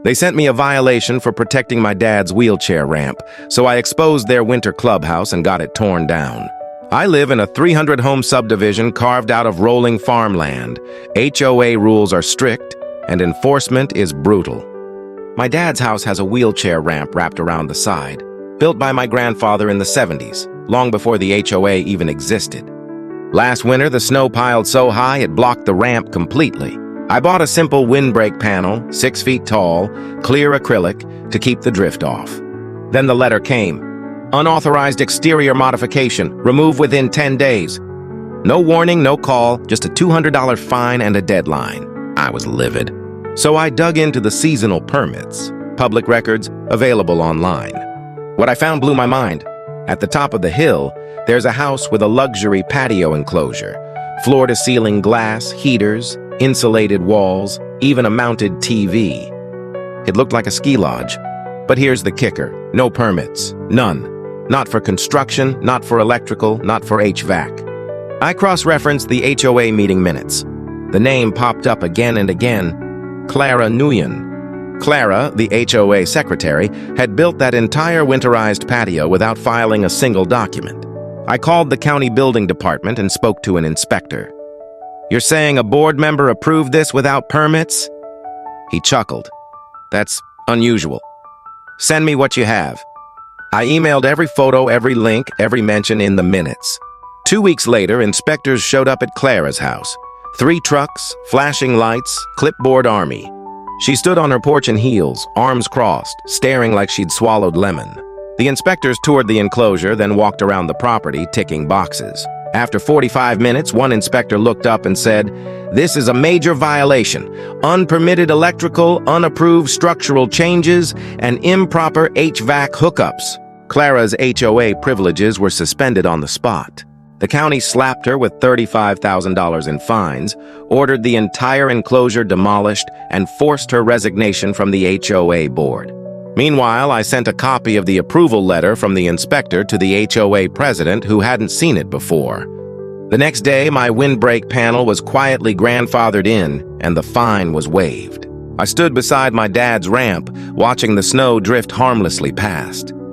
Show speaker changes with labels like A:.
A: They sent me a violation for protecting my dad's wheelchair ramp, so I exposed their winter clubhouse and got it torn down. I live in a 300-home subdivision carved out of rolling farmland. HOA rules are strict, and enforcement is brutal. My dad's house has a wheelchair ramp wrapped around the side, built by my grandfather in the 70s, long before the HOA even existed. Last winter, the snow piled so high it blocked the ramp completely. I bought a simple windbreak panel, 6 feet tall, clear acrylic, to keep the drift off. Then the letter came. Unauthorized exterior modification, remove within 10 days. No warning, no call, just a $200 fine and a deadline. I was livid. So I dug into the seasonal permits, public records available online. What I found blew my mind. At the top of the hill, there's a house with a luxury patio enclosure, floor-to-ceiling glass, heaters, insulated walls, even a mounted TV. It looked like a ski lodge. But here's the kicker. No permits. None. Not for construction, not for electrical, not for HVAC. I cross-referenced the HOA meeting minutes. The name popped up again and again. Clara Nguyen. Clara, the HOA secretary, had built that entire winterized patio without filing a single document. I called the county building department and spoke to an inspector. "You're saying a board member approved this without permits?" He chuckled. "That's unusual. Send me what you have." I emailed every photo, every link, every mention in the minutes. 2 weeks later, inspectors showed up at Clara's house. 3 trucks, flashing lights, clipboard army. She stood on her porch in heels, arms crossed, staring like she'd swallowed lemon. The inspectors toured the enclosure, then walked around the property, ticking boxes. After 45 minutes, one inspector looked up and said, "This is a major violation. Unpermitted electrical, unapproved structural changes, and improper HVAC hookups." Clara's HOA privileges were suspended on the spot. The county slapped her with $35,000 in fines, ordered the entire enclosure demolished, and forced her resignation from the HOA board. Meanwhile, I sent a copy of the approval letter from the inspector to the HOA president who hadn't seen it before. The next day, my windbreak panel was quietly grandfathered in, and the fine was waived. I stood beside my dad's ramp, watching the snow drift harmlessly past.